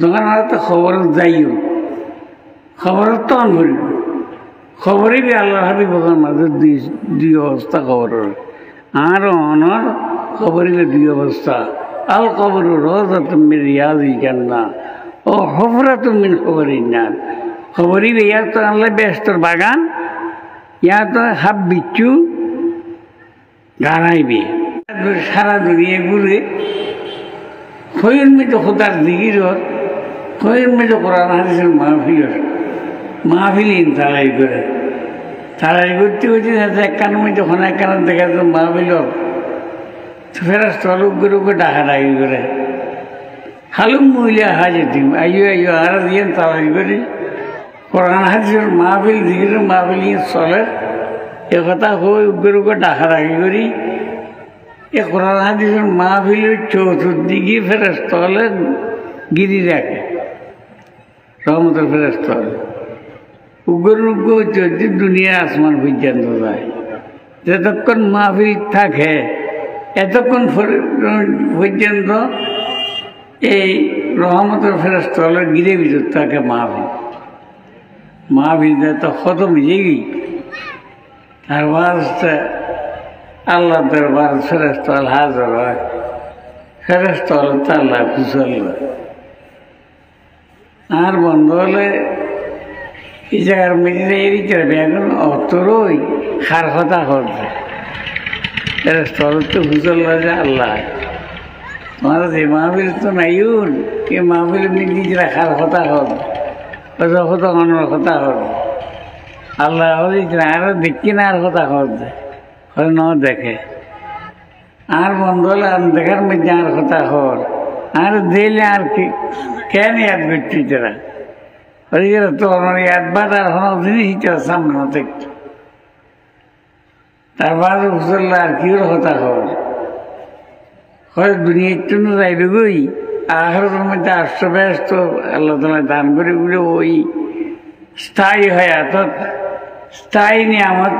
দোকান তো খবর যাইও খবর তো অন করিব খবরই বি আল্লাহ হাবি বগান মাঝে দুই অবস্থা খবরের আর অনর খবরই দুই অবস্থা আল কবর রোজাতুম মিন রিয়াজিল জান্নাহ ও হুফরাতুম মিন হুফরিন নার খবরই বি ইয়া তো আল্লাহ বেহেশতের বাগান ইয়া তো হাব বিচ্ছু গানাইবে সারা দুনিয়া ঘুরে খৈর মেয়ে খোদার দিগির খৈর মেয়ে কোরআন হাদিসের মাহফিল তারাই করে তারাই করতে হচ্ছে এক কান মধ্যে ওখানে এক কান দেখা যেত মাহফিল ফেরাস তলুক করে ডাকাডাকি করে হালুম মহিলা হাজেতিম আইয়ো আইয়ো আর দিয়ে তারাই করি কোরআন হাদিসের মাহফিল দিগির মাহফিল চলে এ কথা হয়ে উগ্র ডাকাডাকি করি এ কোরআন হাদিসের মাহফিলের চতুর্দিকে ফেরেশতারা গিরি রাখে রহমতের ফেরেশতারা উগ্র চলছে দুনিয়া আসমান পর্যন্ত যায় যতক্ষণ মাহফিল থাকে এতক্ষণ পর্যন্ত এই রহমতের ফেরেশতারা গিরে ভিতর থাকে মাহফিল তো খতম হয়ে তার বাসটা আল্লাহ দরবার ফেরেশতাল হাজির হয় ফেরেশতাল আল্লাহ কুশল আর বন্ধ হলে এই জায়গার মধ্যে এদিকে এখন অতরই খার কথা করবে ফেরেশতাল তো কুশল যে আল্লাহ তোমার যে মাহফিল তো নাইউন এ মাহফিল নিজেরা খার কথা করবে কথা অন্য কথা করবে আল্লাহ আরো দেখি না আর কথা করবে ন দেখে আর বন্ধ হলে আর দেখার মধ্যে আর কথা হর আর দিলে আর কি কেন ইয়াদ করছি তারা তো আমার ইয়াদবাদ আর কোনো জিনিস তারা সামনে দেখত তারপর বুঝল আর কি কথা হর হয় দুনিয়ার জন্য যাইবে গই আখেরাতের মধ্যে আসতে ব্যস্ত আল্লাহ তাআলা দান করে বলে ওই স্থায়ী হয় অর্থাৎ স্থায়ী নিয়ামত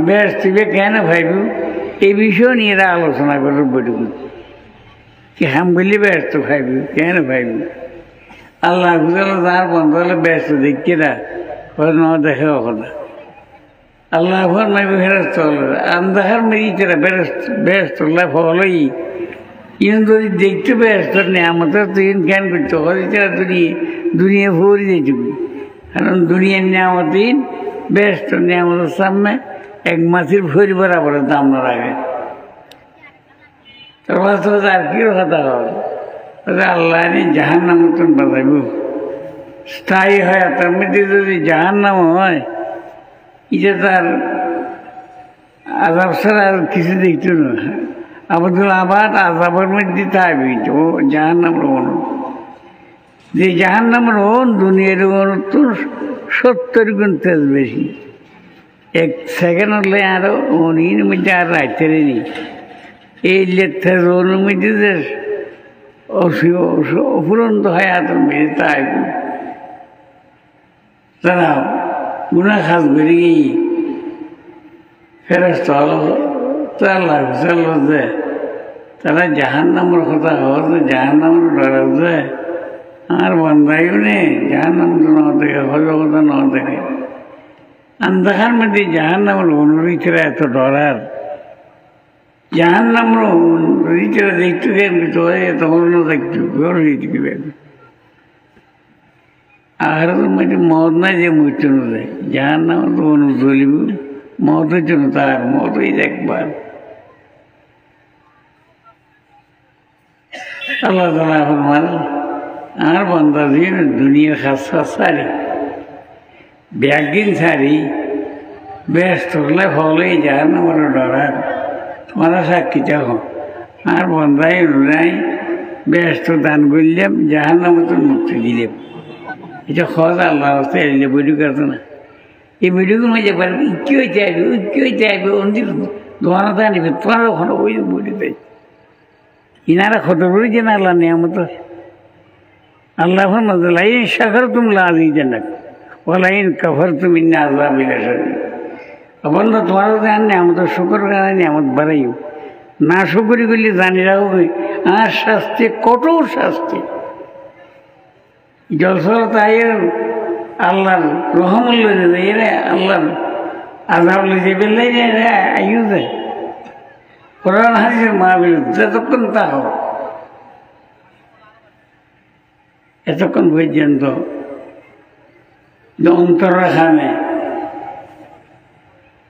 ব্যস্ত কেন ভাইব এই বিষয় নিয়ে এরা আলোচনা করে বৈঠক কি হাম বললে ব্যস্ত ভাইব কেন ভাইব আল্লাহ বুঝালো তার বন্ধ হলে ব্যস্ত দেখছি না ন দেখে কথা আল্লাহ ভর মাইব ফেরস্ত হলো আন্দাহার মেরিতেরা ব্যস্ত ফলই ইন যদি দেখতে ব্যস্ত নিয়ামত তো ইন জ্ঞান করতে হয় দুনিয়া ভরি যেটুকু কারণ দুনিয়ার নিয়ামত ইন ব্যস্ত নিয়ামতের সামনে এক মাছের ভরি বরাবর দাম না রাখে তারপর তো আর কি কথা হবে আল্লাহ জাহান নাম মতন বাজাইব স্থায়ী হয় তার মধ্যে যদি জাহান নাম হয় এটা তার আজাব ছাড়া আর কিছু দেখত না আবার আজাবের মধ্যে থাকবে ও জাহান নামের অনু যে জাহান নামের অনু দুনিয়ার অনু তো 70 গুণ তেজ বেশি এক সেকেন্ড হলে আরো অনির মধ্যে আর রাখতে নি এই লেথের অনুর মধ্যে যে অফুরন্ত হয় আতর মেরে তাই তারা গুণা খাস বেরিয়ে ফেরস্ত যে তারা জাহান নামের কথা হচ্ছে জাহান নামের ডরা যে আর বন্ধাইও নেই জাহান নাম তো ন দেখে হজ কথা ন দেখে আন্দাখার মধ্যে জাহান নামের অনুরীতিরা এত ডরার জাহান নামের অনুরীতিরা দেখতে তখন দেখতে আর মধ্যে মদ নাই যে মৃত্যু নেই জাহান নামের তো অনুদলিব মতের জন্য তার মতই দেখবার আল্লাহ তাআলা ফরমান আর বান্দা দিন দুনিয়ার খাস সারি ব্যাগিন সারি ব্যস্ত হলে হলেই যার না আমার ডরার তোমারা সাক্ষী দেখো আর বন্ধাই নাই ব্যস্ত দান করলাম যাহার নাম তো মুক্তি দিলাম এটা খোঁজ আল্লাহ রাস্তা এলে বৈঠক আছে না এই বৈঠকের মধ্যে পারে কি হইতে আসবে কি হইতে আসবে অন্যদিন দোয়ানাতে আনিবে তোমার ওখানে ওই বৈঠকে ইনারা খতর করেছে না আল্লাহ নিয়ামত আল্লাহ লাইন শাখর তুম লাজি জান্নাত ওলাইন কফর তুম ইন্না আযাবি লাশাদীদ বন্ধু তোমার নিয়ামত শুকর করে নিয়ামত বাড়াইও না শুকরি করলে জানি রাখো আর শাস্তি কঠোর শাস্তি জলসল তাই আল্লাহর রহমুল্ল এরা আল্লাহর আজাব যে বেলাই আইও যায় কোরআন হাদিসের মাহফিল যতক্ষণ তা হোক এতক্ষণ পর্যন্ত অন্তর রাখানে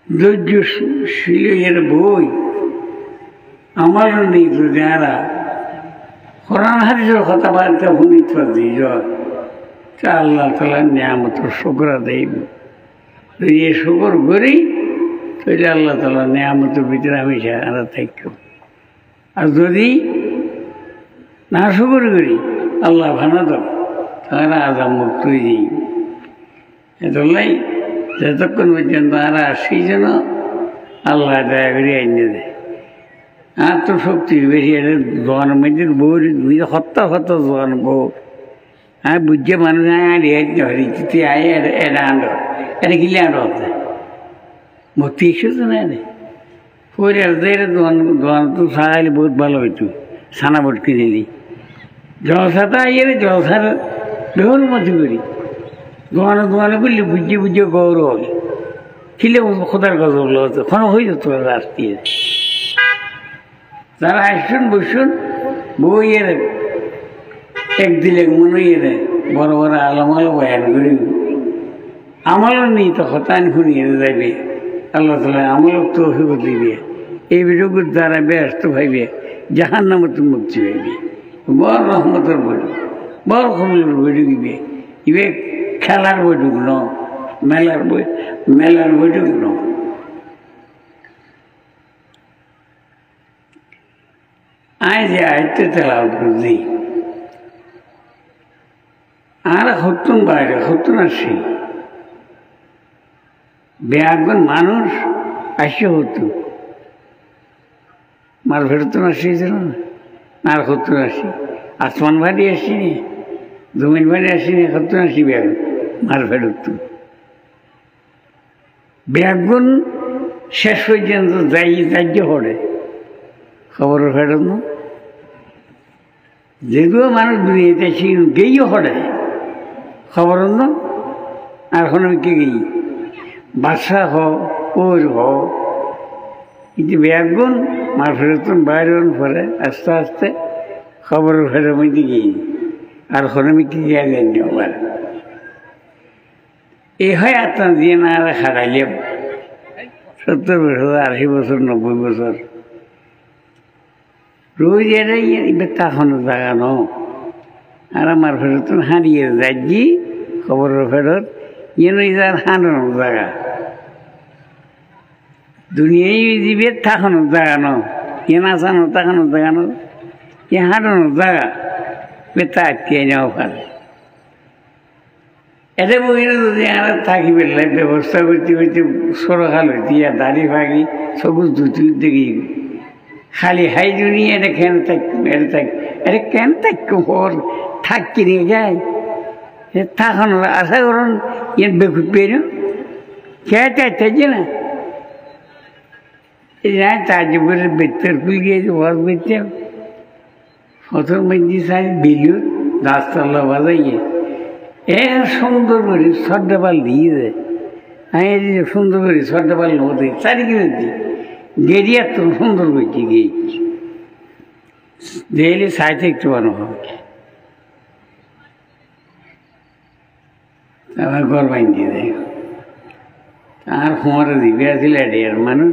ধৈর্যশীলের বই আমারও নেই তো যারা কোরআন হাদিসের কথাবার্তা শুনিত পারছি তা আল্লাহ তালার নিয়ামত শুক্র দেব যদি এ শুকর করি তাহলে আল্লাহ তালার নিয়ামতের ভিতরে আমি সারা থাকব আর যদি না শুকর করি আল্লাহ ভানা দেব তারা আজাব মুক্ত হয়ে যাই এতলাই যতক্ষণ পর্যন্ত আর আসি যেন আল্লাহ দয়া করে আইনে দেয় আর তো শক্তি বেশি এটা দোয়ান মধ্যে বউ হত্যা হত্যা দোয়ান বউ হ্যাঁ বুঝছে মানুষ হরি তুই আয় এটা আন্ড এটা কিলে আন্ড হতে ভর্তি এসেছে না রে পরে দোয়ান দোয়ান তো সারাইলে বহুত ভালো হইতো ছানা বট কিনে দিই জলসাটা আইয়ে রে জলসার বেহর মতো করি দোয়ানে দোয়ানে করলে বুঝে বুঝে গৌরব হবে খিলে খোদার গজব হতো কোনো হয়ে যেত রাস্তিয়ে তারা আসুন বসুন বইয়ের এক দিলে মনে এরে বড় বড় আলমাল বয়ান করি আমারও নেই তো হতান শুনিয়ে যাবে আল্লাহ তালা আমলক তো অভিজ্ঞ দিবে এই বিরোগের দ্বারা ব্যস্ত ভাইবে জাহান নামে তো মুক্তি পাইবে বড় রহমতের বৈঠক বড় ক্ষমতার বৈঠক ইবে ইবে খেলার বৈঠক ন মেলার বৈঠক ন আয় যে আয়তে তেলাও করছি আর হতুন বাইরে হতুন আসি বেআগুন মানুষ আসে হতো মার ফেরতুন আসিয়েছিল না আর হতুন আসি আসমান ভাটি আসিনি জমিন ভাটি আসিনি হতুন আসি বেআগুন মার ফেরতুন বেআগুন শেষ পর্যন্ত যাইয়ে হরে খবর ফেরত না যেগুলো মানুষ দুনিয়াতে গেইও হরে খবর না আর এখন আমি কে গেই বাদশা ওর কিন্তু বেগুন মার ফেরতুন বাইরে পরে আস্তে আস্তে খবর ফেরার মধ্যে গিয়ে আর এখন আমি কি গিয়ে জানি আবার এই হয় আপনার দিয়ে না আর খাটাইলে 70 বছর 80 বছর 90 বছর রোজ এরাই তাহলে জাগানো আর আমার ফেরতুন হারিয়ে যাই খবর ফেরত যার হারানোর জায়গা দুনিয়ায় দিবে থাকানোর জায়গানো নাচানোর তাকানোর জায়গানো হারানোর জায়গা বেতা আটকে নেওয়া পারে এটা বইলে যদি আর থাকি পেলে ব্যবস্থা করতে করতে সরকাল হইতে আর দাড়ি ভাগি সবুজ ধুতি দেখি খালি হাই জুনি এটা কেন থাকতাম এটা থাক এটা কেন থাকতাম ওর থাকি নিয়ে যায় থাকানোর আশা করুন এর বেকুত পেয়ে খেয়ে থাকছে না এই তাজপুরের বেতর ফুল গিয়েছে বস বেচছে প্রথম মধ্যে সাই বিলুর গাছতলা বাজাইয়ে সুন্দর করে সর্দাপাল দিয়ে দেয় আমি সুন্দর করে সর্দাপাল নদী চারিদিকে দিই গেরিয়ার তো সুন্দর করছি গিয়েছি দেখলে সাইতে একটু বানো হবে আমার ঘর বাঁধিয়ে দেয় আর কুমারে দিবে আসলে এর মানুষ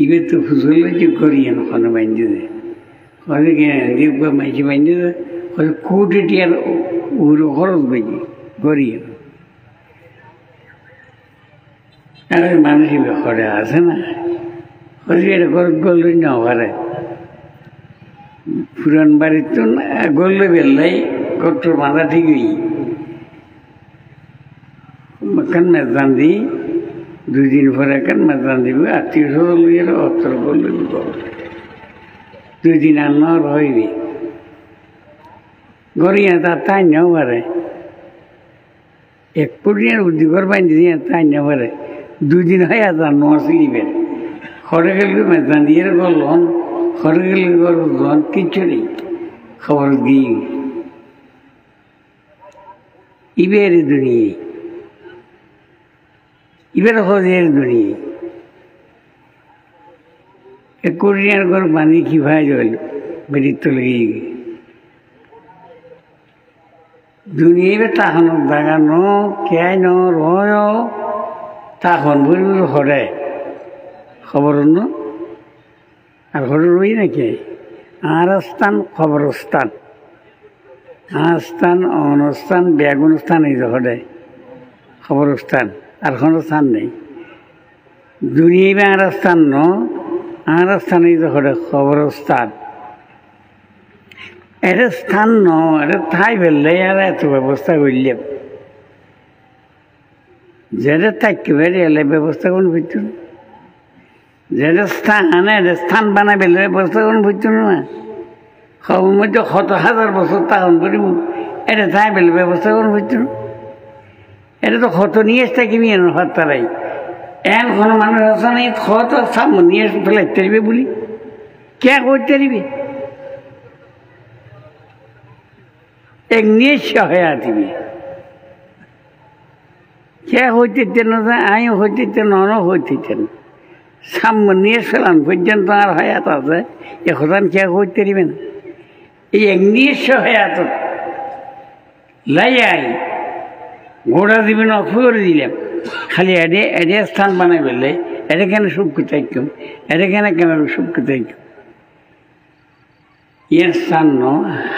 ইবে তো ফুসল যে করিয়ে ওখানে বাঁধিয়ে দেয় ওদের কিনে দেখবে মাইসি বাঁধিয়ে দেয় ওদের কোটি টিয়ার ওগুলো খরচ বেশি করিয়ে আর মানুষ ঘরে আসে না ওদের এটা খরচ করলেই না পারে পুরান বাড়ির তো গড়লে বেললাই কত মাথা ঠিকই কান মেজান দিই 2 দিন পরে কান মেজান দিবি আত্মীয় স্বজন লইয়ে অত্তর করলে 2 দিন আর নর হইবি গড়িয়া তার তাই নেও পারে 1 ফুটিয়ার বুদ্ধি ঘর বাঁধি দিয়ে তাই নেও পারে 2 দিন হয় আর তার নোয়া সিলিবেন খড়ে গেলে মেজান দিয়ে গলন খড়ে গেলে গলন কিচ্ছু নেই খবর দিয়ে ইবের দুনিয়ে ইবের হজের দুনিয়ে কোরিয়ার ঘর বানি কি ভাই জল বেরিয়ে চলে গিয়ে দুনিয়ে তাহানো দাগানো কেন রয় তখন বলি হরে খবর আর হরে রই নাকি আর স্থান খবরস্থান আস্থান অনুষ্ঠান বেগুন স্থান এই হরে খবরস্থান আর কোনো স্থান নেই দুনিয়ে বা আর স্থান আর স্থান এই হরে খবরস্থান এটা স্থান এটা ঠাই ফেললে আর এত ব্যবস্থা করলে যেটা থাকবে এলে ব্যবস্থা কোন বুঝতো না যেটা স্থান এটা স্থান বানাই ফেললে ব্যবস্থা কোন বুঝতো না খবর মধ্যে কত হাজার বছর তাহন করিব এটা ঠাই ফেললে ব্যবস্থা কোন বুঝতো না এটা তো কত নিয়ে আসতে কি নিয়ে হাত তারাই এন কোনো মানুষ আছে না কত সামনে নিয়ে ফেলাইতে পারবে বলি কে করতে পারবে এক নিশ্চয় হয়ে আসবি কে হইতে না আই হইতে নন হইতে না সামনে নিয়ে ফেলান পর্যন্ত আর হয়াত আছে এখন কে হইতে পারবে না এই এক নিশ্চয় হয়াত লাই আই গোড়া দিবেন অফ করে দিলাম খালি এডে স্থান বানাই ফেললে এটা কেন সুখ থাকতাম এটা কেন সুখ থাকতাম এর স্থান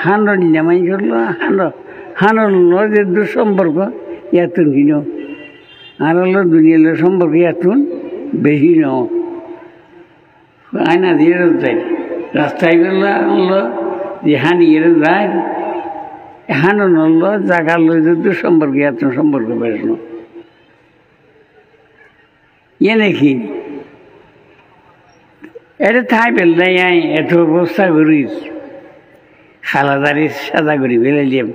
হানর জামাই করলো হানর যে দুঃসম্পর্ক এতুন কিন আর হলো দুনিয়ার সম্পর্ক এতুন বেশি আয়না দিয়ে যায় রাস্তায় হলো যে হানি এর যায় হানন হলো জায়গা লো যে দুঃসম্পর্ক এতুন সম্পর্ক বেরোনো এ নাকি এটা ঠাই ফেললে এত অবস্থা করিস খালাদারি সাদা করে ফেলে দিলাম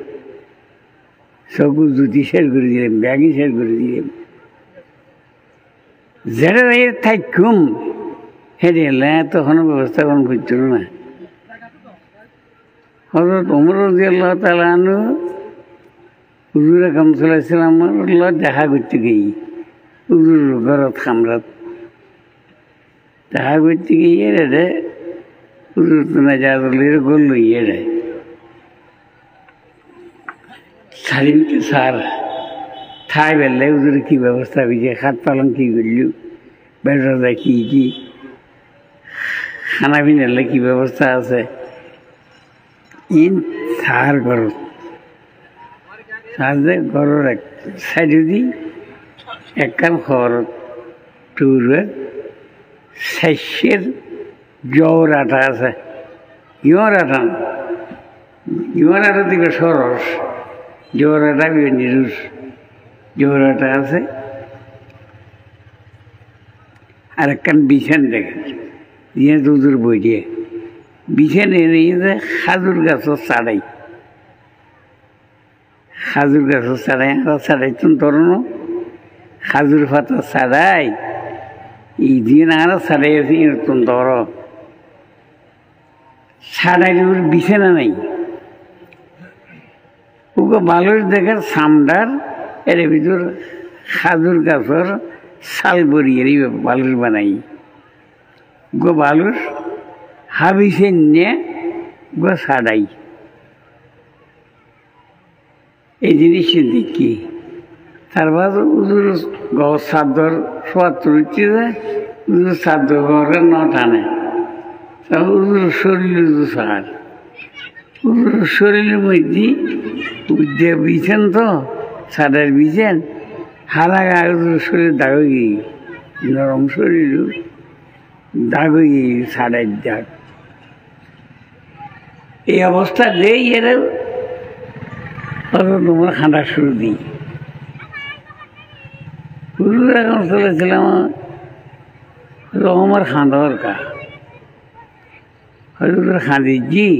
চকু জুতি শেষ করে দিলাম ব্যাগি শেষ করে দিলাম যেটা থাকুম হেরে এলে তখন ব্যবস্থা কোনো বুঝতো না হজরত ওমর রাদিয়াল্লাহু তাআলা আনহু হুজুর আকরাম সাল্লাল্লাহু আলাইহি ওয়াসাল্লামের দেখা করতে গিয়ে হুজুর ঘরত খামরাত দেখা করতে গিয়ে রে হুজুর তো না যা গোল লইয়ে রে সারিমকে সার ঠাই বেললে হুজুর কি ব্যবস্থা হয়েছে খাট পালন কি করল বেড়া কি খানা পিনালে কি ব্যবস্থা আছে ইন সার ঘর সার যে ঘরের এক সাইডে দি একখান খবর টুরের শস্যের জোর আটা আছে ইয়র আটা দিকে সরস জোর আটা নিরুষ জোর আটা আছে আর একখান বিছান দেখে দিয়ে দুধুর বই দিয়ে বিছান এনে খাজুর গাছের চাড়াই আর চাড়াই তুমি তরুণ খাজুর পাতা ছাড়াই এই দিন আর ছাড়াই আছে এরকম ধর ছাড়াই বিছানা নাই ওকে বালুর দেখার সামডার এর ভিতর খাজুর গাছের শাল বরিয়ে বালুর বানাই গো বালুর হাবিছে নিয়ে গো ছাড়াই এই জিনিসটা দেখি তারপর উজুর চাদর সোয়াত্তর উঠছে যায় উজুর চাদর ঘরে টানে তারপর উজুর শরীর সার উজুর শরীরের মধ্যে উদ্যে বিছেন তো সারের বিছেন হারা গায়ে উজুর শরীর দাগ গিয়ে নরম শরীর দাগ গিয়ে সারের দাগ এই অবস্থা দেই এর তোমার খাঁটা শুরু দিই হুজুর এখন চলেছিলাম রহমার খাঁদার কা হুজুরের খাঁদিজি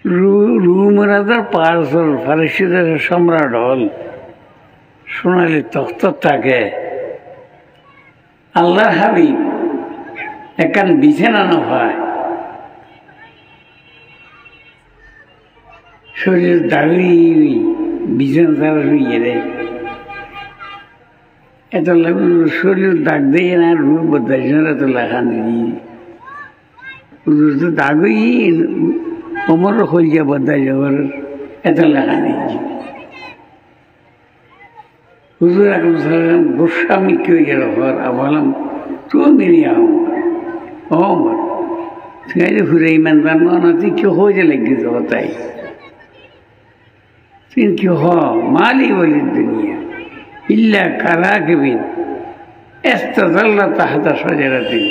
রুমরাজার পারসল ফারিসিদের সম্রাট হল সোনালি তখ্ত থাকে আল্লাহর হাবিব একখান বিছানা হয় শরীর দাবি বিছানা তারা শুয়ে রে এত শরীর দাগ দিয়ে না রূপ বদলাইছে না এত লেখা নেই তো দাগই ওমর হইয়া বদলাইছে এত লেখা নেই হুজুর এখন গোস্বামী কেউ গেল ঘর বললাম তুই মেরে আমার ঠিক আছে ঘুরে ইমান জানবো না তুই কেউ হয়ে লেগে তো তাই তুই কি হ মালি বলি দুনিয়া ইল্লা কারাকিবিন ইস্তাযাল্লা তাহতা শাজারাতিন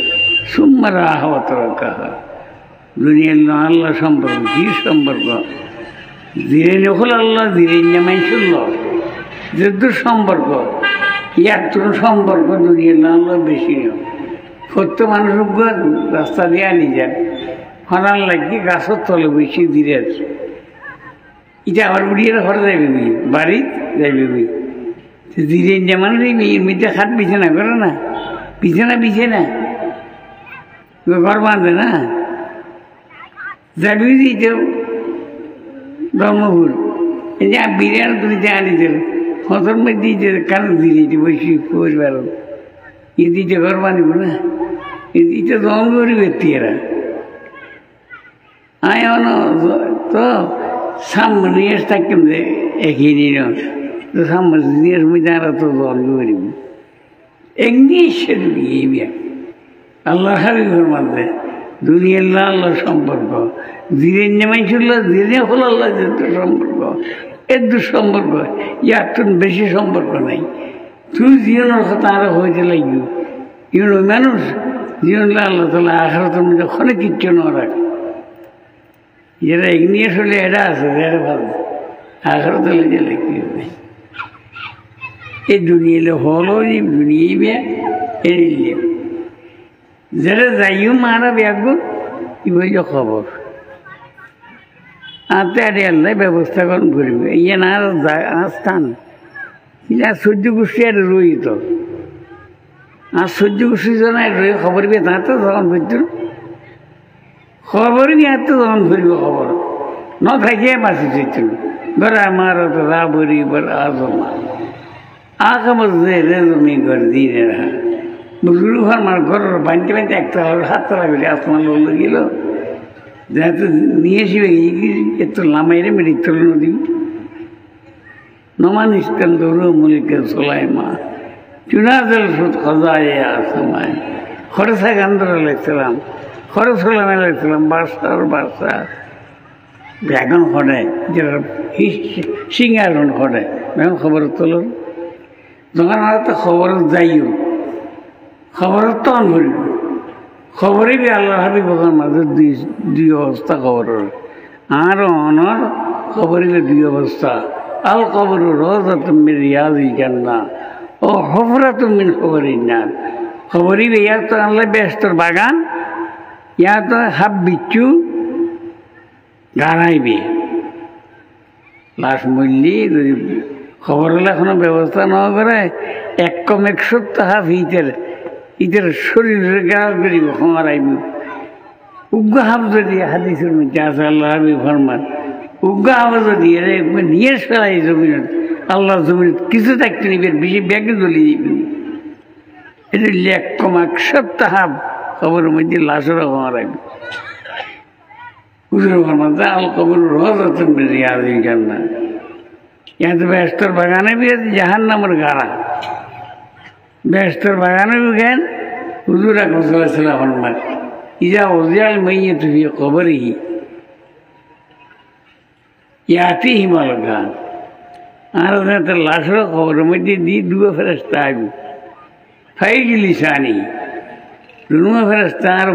সুম্মা রাহা ওয়া তারাকাহা দুনিয়ার আল্লাহ সম্পর্ক কি সম্পর্ক ধীরে নকল আল্লাহ ধীরে নেমাইছিল যুদ্ধ সম্পর্ক ইয়ার সম্পর্ক দুনিয়ার আল্লাহ বেশি সত্য মানুষ রাস্তা দিয়ে আনি যান হনার লাগিয়ে গাছের তলে বেশি ধীরে আছে এটা আবার উড়িয়ে ঘরে যাইবে বুঝি বাড়ি যাইবে বুঝি ধীরে যেমন এই মিটে খাট বিছানা করে না বিছানা ঘর বাঁধে না যাবি দিতে ধর্মপুর এই যে বিরিয়ানি তুমি যে আনি দিল হতর মধ্যে দিতে কারণ দিলে বসি পরিবার এ দিতে ঘর বাঁধিব না এটা দম করি ব্যক্তি এরা তো সামনে নিয়ে থাকতাম যে একই দিন তো সামনে নিয়ে মধ্যে আর তো দম করিব এমনি সে বিয়া আল্লাহ হাবিবের মধ্যে দুনিয়ার আল্লাহ সম্পর্ক ধীরে নেমাইছিল ধীরে হল আল্লাহ যত সম্পর্ক এর দুঃসম্পর্ক ইয়ার তো বেশি সম্পর্ক নাই তুই জীবনের কথা আরো হইতে লাগবে ইউন ওই মানুষ জীবন আল্লাহ তালা আখারতের মধ্যে অনেক কিচ্ছু না রাখ যেটা এগনি আসলে এটা আছে এটা ভালো আখারতে লেগে লিখতে হবে এই দুনিয়ালে হলো দুনিয়াই বিয়া এড়িয়ে যেটা যাইও মারা ব্যাগ ইবই খবর আতে আরে আল্লাহ ব্যবস্থা করুন করবে ইয়ে না স্থান ইয়া সহ্য গোষ্ঠী আর রইত আর সহ্য গোষ্ঠী জনায় রই খবর বিয়ে তার তো যখন করছিল খবর বিয়ে তো যখন করব খবর ন থাকিয়ে বাঁচি চাইছিল ঘরে আমার তো রাবরি বর আজমা আখ মধ্যে রেজমি ঘর দিয়ে রাখা বুজুর্গ ঘর মার ঘর বানতে বানতে একটা হাত লাগবে আসমান লোক গেল যেহেতু নিয়ে আসবে এত লামাইরে মেরে তোল নদী নমান ইস্কান্দর মুলিকে সোলাইমা চুনাজল সুদ খজায় আসমায় খরসা গান্ধর লাগছিলাম খরচ হলাম লাগছিলাম বাদশা এখন হরে যেটা সিঙ্গারণ হরে এখন খবর তোল যখন আর তো খবর যাইও খবর তো অনভরিব খবরই বি আল্লাহ হাবিব মাঝে দুই অবস্থা খবরের আর অনর খবরই দুই অবস্থা আল কবর রোজাতুমিন রিয়াজিল জান্নাহ ও হুফরাতুমিন হুফরিন নার খবরই ইয়া তো আল্লাহ বেহেশতের বাগান ইয়া তো হাব বিচ্ছু গাড়াইবে লাশ মূল্যি যদি খবর হলে এখনো ব্যবস্থা না করে এক কম 170 হাফ ইটের শরীরের গাল করিব খমারাইব উগ্র হাফ যদি হাদিসের মধ্যে আছে আল্লাহ হাবিব ফরমান উগ্র হাফ যদি নিয়ে ফেলাই জমিন আল্লাহ জমিন কিছু থাকতে নিবে বেশি ব্যাগে জ্বলি যাবে এটা 1.1 হাফ খবরের মধ্যে লাশেরও খমারাইব হুজুর ফরমান আল কবর রওজাতুমিন রিয়াজিল জান্নাহ यहाँ तो बेहतर बागाने भी है जहन्नम गारा बेहतर बागाने भी गए हुजूर अकरम सल्लल्लाहु अलैहि वसल्लम फरमाए इजा उज़िल मय्यत फी क़ब्रिही यातीहि मलकान আর তো লাশের খবরের মধ্যে দিয়ে দুটো ফেরেশতা আসবে ফাইজ লিসানি দুটো ফেরেশতা আর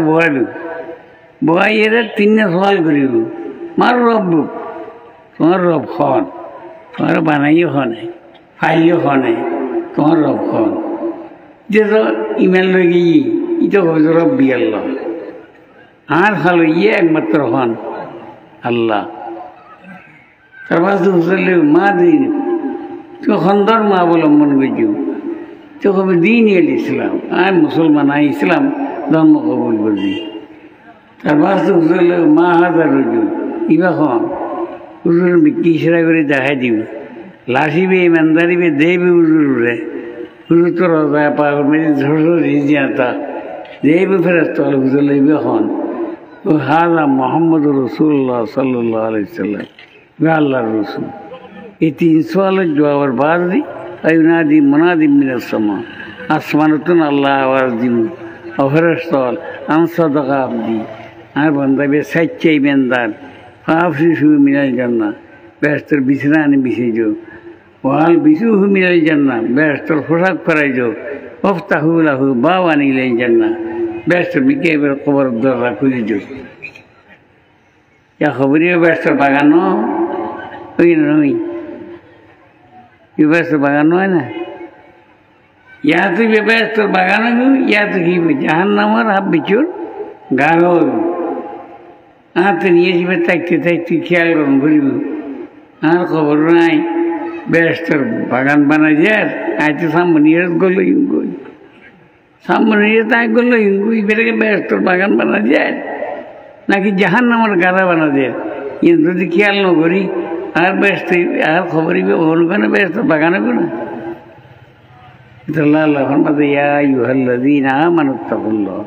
বয় এরা 3 সওয়াল করিব মার রব তোমার রব খন তোমার বানাইও হনে ফাইলিও হনে তোমার রব খন যে তো ইমেল লই গিয়ে ইতো রব্বি আল্লাহ আর ভালো ইয়ে একমাত্র হন আল্লাহ তারপর তো বুঝলে মা দিন তখন ধর্ম অবলম্বন করছি তখন দিন ইসলাম আমি মুসলমান আই ইসলাম ধর্ম কবুল করছি তারপর তো বুঝলে মা হাজার রুজু ইবা হন হুজুর বিক্রি ইশারা করে দেখাই দিব লাসিবে ইমানদারিবে দেবে হুজুরে হুজুর তো রাজা পাগল মেরে ঝড় রিজিয়াতা দেবে ফেরত হুজুর লইবে হন ও হাজা মোহাম্মদ রসুল্লাহ সাল্লাহ আলাইসাল্লাম আল্লাহ রসুল এই 3 সালের জবাবের বাদ দিই আইনাদি মোনাদি মিনাস সামা আসমানতুন আল্লাহ আওয়াজ দিব অফেরস্তল আনসাদকা আবদি আর বান্দাবে সাচ্চা ইমানদার ফাফরিসু মিনাল জান্নাহ বেহেশতের বিছানা আনি বিছিয়ে যাও ওয়াল বিসুহু মিনাল জান্নাহ বেহেশতের পোশাক পরাই যাও ওফতাহু লাহু বাওয়ান ইলাল জান্নাহ বেহেশতের বিকে এবার কবর দরজা খুলে যাও ইয়া খবরিও বেহেশতের বাগান ওই নয় বেহেশতের বাগান হয় না ইয়া তো বেহেশতের বাগান ইয়া তো কি জাহান্নামের হাফ বিচুর গাগো তো নিয়ে যাবে থাকতে থাকতে খেয়াল করুন ঘুরিব আর খবর নাই বেহেশতের বাগান বানা যায় আজ তো সামনে গলো ইঙ্গুই সামনে তাই গলো ইঙ্গুই বেরোকে বেহেশতের বাগান বানা যায় নাকি জাহান্নামের গাদা বানা যায় কিন্তু যদি খেয়াল না করি আর বেহেশতে আর খবরই ওখানে বেহেশতের বাগান হবে না আল্লাহ ফরমাতে ইয়া আইয়ুহাল্লাযীনা আমানুত্তাকুল্লাহ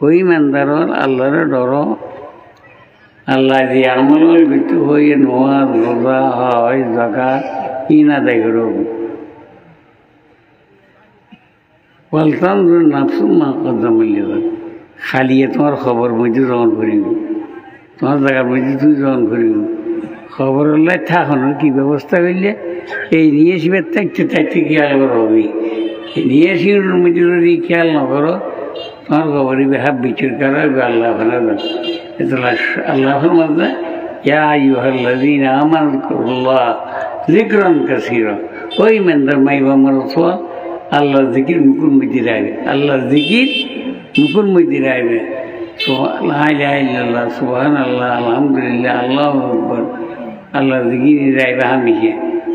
ওই ইমানদারর আল্লাহর ডরো আল্লাহ যে আমলের ভিত্তি হয়ে নামাজ রোজা হজ যাকাত ইন আদায় করো ওয়ালতানজুর নাফসু মা কদ্দামাত লিগাদ খালিয়ে তোমার খবর মধ্যে যখন করিব তোমার জায়গার মধ্যে তুই যখন করিব খবর হলে থাকনো কি ব্যবস্থা করলে এই নিয়ে শিবের থাকতে থাকতে খেয়াল করো হবে নিয়ে শিবের মধ্যে যদি খেয়াল না করো তোমার খবরই হাফ বিচুর করা আল্লাহ ভালো আল্লাহর মধ্যে ইয়া আইয়ুহাল্লাযীনা আমানু আযকুরুল্লাহ যিকরান কাসীরা ওই ইমানদার মাইবা মারসওয়া আল্লাহ জিকির মুকুর মধ্যে রাখবে আল্লাহ জিকির মুকুর মধ্যে রাখবে লা ইলাহা ইল্লাল্লাহ সুবহানাল্লাহ আলহামদুলিল্লাহ আল্লাহু আকবার আল্লাহ জিকির রাখবে হামিশে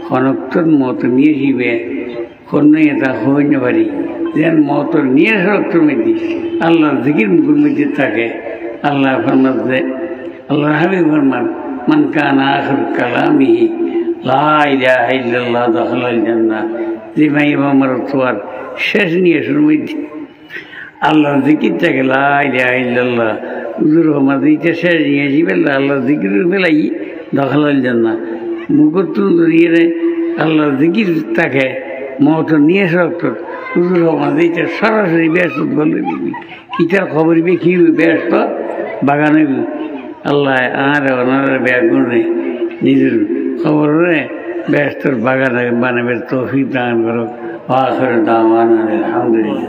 খনক্তর মত নিয়ে শিবে কোনো এটা হইতে পারি যেন মত নিয়ে সরক্তর মধ্যে আল্লাহ জিকির মুকুর মধ্যে থাকে আল্লাহ ফরমাতে আল্লাহ হাবিব ফরমান মান কানা আখির কালামিহি লা ইলাহা ইল্লাল্লাহ দাখালাল জান্নাহ যে মাইবা মারসওয়ার শেষ নিয়ে শুরু মধ্যে আল্লাহ জিকির থাকে লা ইলাহা ইল্লাল্লাহ হুজুর আমাদের শেষ নিয়ে যাবে আল্লাহ জিকির বেলাই দাখালাল জান্নাহ মুকুর দিয়ে আল্লাহ জিকির থাকে মত নিয়ে সরক্ত হুজুর আমাদের সরাসরি ব্যস্ত বলে দিবি কিটার খবর কি ব্যস্ত বাগানে আল্লাহ আর ওনার ব্যাগুনে নিজের খবর ব্যস্তর বাগানে বানাবে তৌফিক দান করো আখির দাওয়ানা আলহামদুলিল্লাহ।